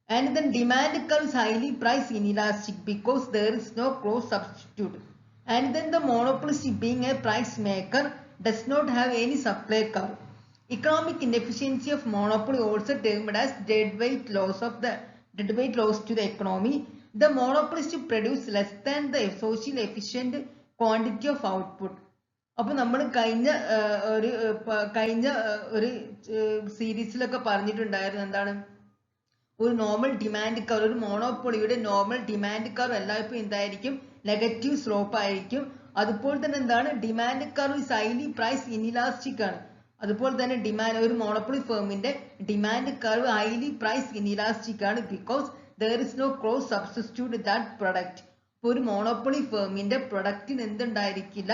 And then demand curve is highly price inelastic because there is no close substitute. And then the monopolist, being a price maker, does not have any supply curve. Economic inefficiency of monopoly also termed as deadweight loss to the economy. The monopolist produce less than the socially efficient quantity of output. അപ്പൊ നമ്മൾ കഴിഞ്ഞ ഒരു സീരീസിലൊക്കെ പറഞ്ഞിട്ടുണ്ടായിരുന്നു എന്താണ്, ഒരു നോർമൽ ഡിമാൻഡ് കർവ്, ഒരു മോണോപ്പൊളിയുടെ നോർമൽ ഡിമാൻഡ് കർവ് എല്ലായ്പ്പോഴും എന്തായിരിക്കും, നെഗറ്റീവ് സ്ലോപ്പ് ആയിരിക്കും. അതുപോലെ തന്നെ എന്താണ്, demand curve is highly price inelastic ആണ്. അതുപോലെ തന്നെ ഒരു മോണോപ്പൊളി ഫേമിന്റെ demand curve highly price inelastic ആണ്, because there is no close substitute that product. ഒരു മോണോപ്പൊളി ഫേമിന്റെ പ്രൊഡക്റ്റിന് എന്തുണ്ടായിരിക്കില്ല,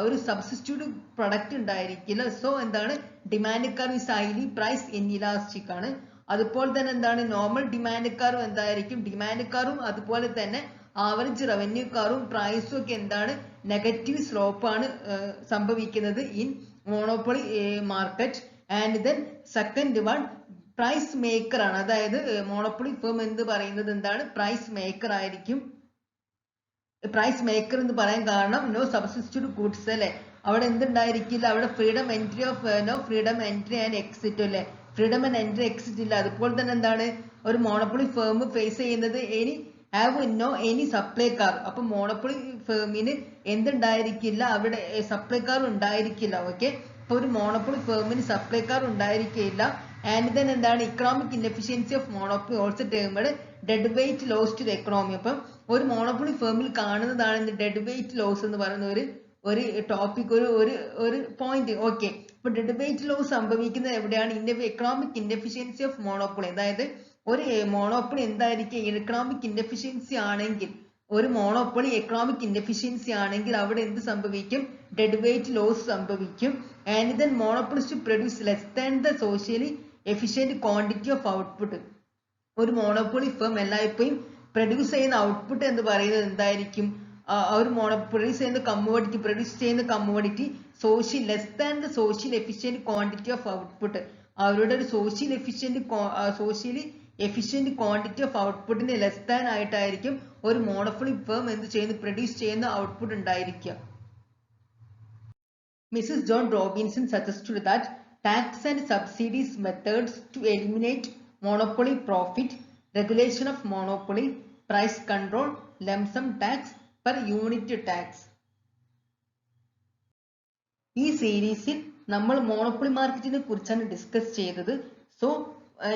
ഒരു സബ്സ്റ്റിറ്റ്യൂട്ട് പ്രൊഡക്റ്റ് ഉണ്ടായിരിക്കില്ല. സോ എന്താണ്, demand curve is highly price inelastic ആണ്. അതുപോലെ തന്നെ എന്താണ്, നോർമൽ ഡിമാൻഡ് കർവ് എന്തായിരിക്കും, ഡിമാൻഡ് കർവും അതുപോലെ തന്നെ ആവറേജ് റവന്യൂ കർവും പ്രൈസും ഒക്കെ എന്താണ്, നെഗറ്റീവ് സ്ലോപ്പ് ആണ് സംഭവിക്കുന്നത് in monopoly market. And then second one, price maker ആണ്. അതായത് മോണോപ്പൊളി ഫേം എന്ന് പറയുന്നത് എന്താണ്, പ്രൈസ് മേക്കർ ആയിരിക്കും. പ്രൈസ് മേക്കർ എന്ന് പറയാൻ കാരണം നോ സബ്സ്റ്റിറ്റ്യൂട്ട് ഗുഡ്സ് അല്ലെ, അവിടെ എന്തുണ്ടായിരിക്കില്ല, അവിടെ ഫ്രീഡം എൻട്രി ആൻഡ് എക്സിറ്റ് അല്ലെ, ഫ്രീഡം ആൻഡ് എൻട്രി എക്സിറ്റ് ഇല്ല. അതുപോലെ തന്നെ എന്താണ്, ഒരു മോണോപ്പൊളി ഫേം ഫേസ് ചെയ്യുന്നത് എനി സപ്ലൈ കാർ. അപ്പൊ മോണോപ്പൊളി ഫേമിന് എന്തുണ്ടായിരിക്കില്ല, അവിടെ സപ്ലൈ കാർ ഉണ്ടായിരിക്കില്ല. ഓക്കെ, അപ്പൊ ഒരു മോണോപ്പൊളി ഫേമിന് സപ്ലൈ കാർ ഉണ്ടായിരിക്കില്ല. ആൻഡ് ദെൻ എന്താണ്, economic inefficiency of monopoly also termed dead weight loss to the economy. അപ്പം ഒരു മോണോപ്പൊളി ഫേമിൽ കാണുന്നതാണ് ഡെഡ് വെയിറ്റ് ലോസ് എന്ന് പറയുന്ന ഒരു ടോപ്പിക്, ഒരു പോയിന്റ്. ഓക്കെ, അപ്പൊ ഡെഡ് വെയിറ്റ് ലോസ് സംഭവിക്കുന്നത് എവിടെയാണ്, എക്കണോമിക് ഇൻഎഫിഷ്യൻസി ഓഫ് മോണോപ്പൊളി. അതായത് ഒരു മോണോപ്പൊളി എന്തായിരിക്കും, എക്കണോമിക് ഇൻഎഫിഷ്യൻസി ആണെങ്കിൽ, ഒരു മോണോപ്പൊളി എക്കണോമിക് ഇൻഎഫിഷ്യൻസി ആണെങ്കിൽ അവിടെ എന്ത് സംഭവിക്കും, ഡെഡ് വെയിറ്റ് ലോസ് സംഭവിക്കും. And then monopolist produce less than the socially efficient quantity of output. ഒരു മോണോപ്പൊളി ഫേം എല്ലായ്പ്പോഴും പ്രൊഡ്യൂസ് ചെയ്യുന്ന ഔട്ട്പുട്ട് എന്ന് പറയുന്നത് എന്തായിരിക്കും, ഒരു പ്രൊഡ്യൂസ് ചെയ്യുന്ന commodity less than the social efficient quantity of output. അവരുടെ ഒരു സോഷ്യലി എഫിഷ്യന്റ് ക്വാണ്ടിറ്റി ഓഫ് ഔട്ട്പുട്ടിന് ലെസ് ദാൻ ആയിട്ടായിരിക്കും ഒരു മോണോപ്പൊളി ഫേം പ്രൊഡ്യൂസ് ചെയ്യുന്ന ഔട്ട്പുട്ട് ഉണ്ടായിരിക്കുക. Mrs. John Robinson suggested that tax and subsidies methods to eliminate monopoly profit, regulation of monopoly, price control, lump sum tax, per unit tax. ഈ സീരീസിൽ നമ്മൾ മോണോപ്പൊളി മാർക്കറ്റിനെ കുറിച്ചാണ് ഡിസ്കസ് ചെയ്തത്. സോ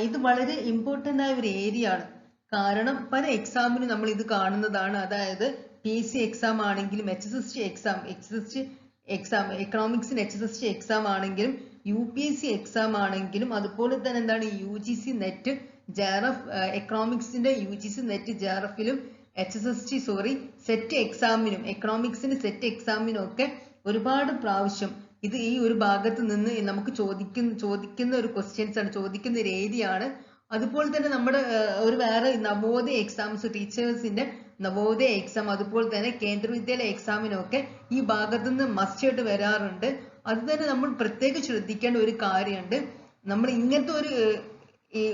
ഇത് വളരെ ഇമ്പോർട്ടന്റ് ആയ ഒരു ഏരിയ ആണ്. കാരണം പല എക്സാമിനും നമ്മൾ ഇത് കാണുന്നതാണ്. അതായത് PC എക്സാം ആണെങ്കിലും HSST എക്സാം എക്കണോമിക്സിന് HSST എക്സാം ആണെങ്കിലും UPSC എക്സാം ആണെങ്കിലും അതുപോലെ തന്നെ എന്താണ് UGC നെറ്റ് JRF എക്കണോമിക്സിന്റെ UGC നെറ്റ് JRFലും സെറ്റ് എക്സാമിനും എക്കണോമിക്സിന്റെ സെറ്റ് എക്സാമിനും ഒക്കെ ഒരുപാട് പ്രാവശ്യം ഇത് ഈ ഒരു ഭാഗത്ത് നിന്ന് നമുക്ക് ചോദിക്കുന്ന ഒരു ക്വസ്റ്റ്യൻസ് ആണ്, ചോദിക്കുന്ന ഒരു ഏരിയ ആണ്. അതുപോലെ തന്നെ നമ്മുടെ ഒരു വേറെ നവോദയ എക്സാംസ് ടീച്ചേഴ്സിന്റെ നവോദയ എക്സാം അതുപോലെ തന്നെ കേന്ദ്ര വിദ്യാലയ എക്സാമിനൊക്കെ ഈ ഭാഗത്തു നിന്ന് മസ്റ്റ് ആയിട്ട് വരാറുണ്ട്. അത് തന്നെ നമ്മൾ പ്രത്യേകം ശ്രദ്ധിക്കേണ്ട ഒരു കാര്യമുണ്ട്. നമ്മൾ ഇങ്ങനത്തെ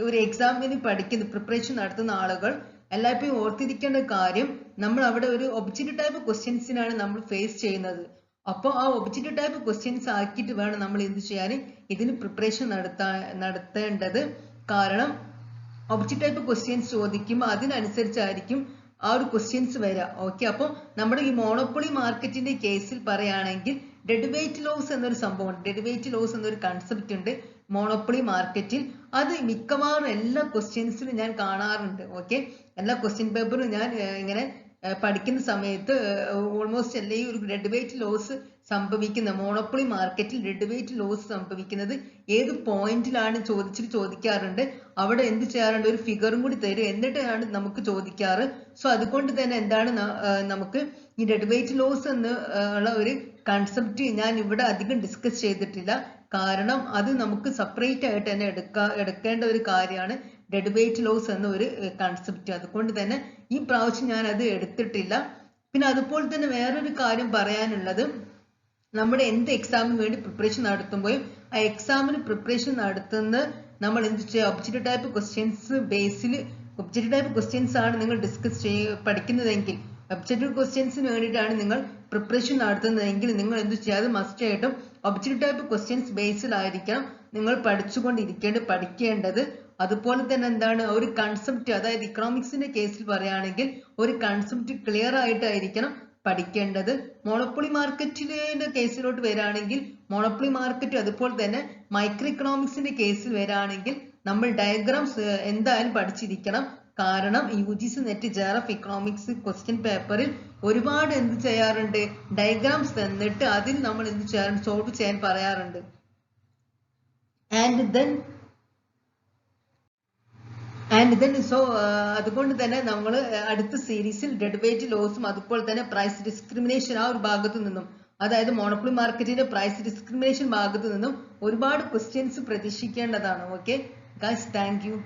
ഒരു എക്സാമിന് പ്രിപ്പറേഷൻ നടത്തുന്ന ആളുകൾ എല്ലായ്പ്പോഴും ഓർത്തിരിക്കേണ്ട കാര്യം, നമ്മൾ അവിടെ ഒരു ഒബ്ജക്റ്റീവ് ടൈപ്പ് ക്വസ്റ്റ്യൻസിനാണ് നമ്മൾ ഫേസ് ചെയ്യുന്നത്. അപ്പോൾ ആ ഒബ്ജക്റ്റീവ് ടൈപ്പ് ക്വസ്റ്റ്യൻസ് ആക്കിയിട്ട് വേണം നമ്മൾ എന്ത് ചെയ്യാൻ, ഇതിന് പ്രിപ്പറേഷൻ നടത്തേണ്ടത്. കാരണം ഒബ്ജക്റ്റീവ് ടൈപ്പ് ക്വസ്റ്റ്യൻസ് ചോദിക്കുമ്പോൾ അതിനനുസരിച്ചായിരിക്കും ആ ഒരു ക്വസ്റ്റ്യൻസ് വരാം. ഓക്കെ, അപ്പോൾ നമ്മുടെ ഈ മോണോപ്പൊളി മാർക്കറ്റിന്റെ കേസിൽ പറയുകയാണെങ്കിൽ ഡെഡ് വെയിറ്റ് ലോസ് എന്നൊരു സംഭവമുണ്ട്. ഡെഡ് വെയിറ്റ് ലോസ് എന്നൊരു കൺസെപ്റ്റ് ഉണ്ട് മോണോപ്പൊളി മാർക്കറ്റിൽ. അത് മിക്കവാറും എല്ലാ ക്വസ്റ്റ്യൻസിലും ഞാൻ കാണാറുണ്ട്. ഓക്കെ, എല്ലാ ക്വസ്റ്റ്യൻ പേപ്പറും ഞാൻ ഇങ്ങനെ പഠിക്കുന്ന സമയത്ത് ഓൾമോസ്റ്റ് എല്ലാ ഒരു ഡെഡ് വെയിറ്റ് ലോസ് സംഭവിക്കുന്ന മോണോപ്പൊളി മാർക്കറ്റിൽ ഡെഡ് വെയിറ്റ് ലോസ് സംഭവിക്കുന്നത് ഏത് പോയിന്റിലാണ് ചോദിക്കാറുണ്ട്. അവിടെ എന്ത് ചെയ്യാറുണ്ട്, ഒരു ഫിഗറും കൂടി തരും, എന്നിട്ടാണ് നമുക്ക് ചോദിക്കാറ്. സോ അതുകൊണ്ട് തന്നെ എന്താണ് നമുക്ക് ഈ ഡെഡ് വെയിറ്റ് ലോസ് എന്ന് ഉള്ള ഒരു കൺസെപ്റ്റ് ഞാൻ ഇവിടെ അധികം ഡിസ്കസ് ചെയ്തിട്ടില്ല. കാരണം അത് നമുക്ക് സെപ്പറേറ്റ് ആയിട്ട് തന്നെ എടുക്കേണ്ട ഒരു കാര്യമാണ് ഡെഡ് വെയിറ്റ് ലോസ് എന്ന ഒരു കൺസെപ്റ്റ്. അതുകൊണ്ട് തന്നെ ഈ പ്രാവശ്യം ഞാൻ അത് എടുത്തിട്ടില്ല. പിന്നെ അതുപോലെ തന്നെ വേറൊരു കാര്യം പറയാനുള്ളത്, നമ്മുടെ എന്ത് എക്സാമിന് വേണ്ടി പ്രിപ്പറേഷൻ നടത്തുമ്പോഴും ആ എക്സാമിന് പ്രിപ്പറേഷൻ നടത്തുന്ന നമ്മൾ എന്ത് ചെയ്യുക, ഒബ്ജക്റ്റീവ് ടൈപ്പ് ക്വസ്റ്റ്യൻസ് ബേസിൽ ഒബ്ജക്റ്റീവ് ടൈപ്പ് ക്വസ്റ്റ്യൻസ് ആണ് നിങ്ങൾ പഠിക്കുന്നതെങ്കിൽ, ഒബ്ജക്റ്റീവ് ക്വസ്റ്റ്യൻസിന് വേണ്ടിയിട്ടാണ് നിങ്ങൾ പ്രിപ്പറേഷൻ നടത്തുന്നതെങ്കിൽ നിങ്ങൾ എന്ത് ചെയ്യുക, അത് മസ്റ്റ് ആയിട്ടും ഒബ്ജക്റ്റീവ് ടൈപ്പ് ക്വസ്റ്റ്യൻസ് ബേസിലായിരിക്കണം നിങ്ങൾ പഠിക്കേണ്ടത്. അതുപോലെ തന്നെ എന്താണ് ഒരു കൺസെപ്റ്റ്, അതായത് ഇക്കണോമിക്സിന്റെ കേസിൽ പറയുകയാണെങ്കിൽ ഒരു കൺസെപ്റ്റ് ക്ലിയർ ആയിട്ടായിരിക്കണം പഠിക്കേണ്ടത്. മോണോപ്പൊളി മാർക്കറ്റിന്റെ കേസിലോട്ട് വരികയാണെങ്കിൽ മോണോപ്പൊളി മാർക്കറ്റ് അതുപോലെ തന്നെ മൈക്രോ ഇക്കണോമിക്സിന്റെ കേസിൽ വരികയാണെങ്കിൽ നമ്മൾ ഡയഗ്രാംസ് എന്തായാലും പഠിച്ചിരിക്കണം. കാരണം UGC net JRF economics question പേപ്പറിൽ ഒരുപാട് എന്ത് ചെയ്യാറുണ്ട്, ഡയഗ്രാംസ് തന്നിട്ട് അതിൽ നമ്മൾ എന്ത് ചെയ്യാറുണ്ട്, സോൾവ് ചെയ്യാൻ പറയാറുണ്ട്. അതുകൊണ്ട് തന്നെ നമ്മൾ അടുത്ത സീരീസിൽ ഡെഡ് വെയിറ്റ് ലോസും അതുപോലെ തന്നെ പ്രൈസ് ഡിസ്ക്രിമിനേഷൻ ആ ഒരു ഭാഗത്തു നിന്നും, അതായത് മോണോപ്പൊളി മാർക്കറ്റിന്റെ പ്രൈസ് ഡിസ്ക്രിമിനേഷൻ ഭാഗത്തു നിന്നും ഒരുപാട് ക്വസ്റ്റ്യൻസ് പ്രതീക്ഷിക്കേണ്ടതാണ്. Okay guys, thank U.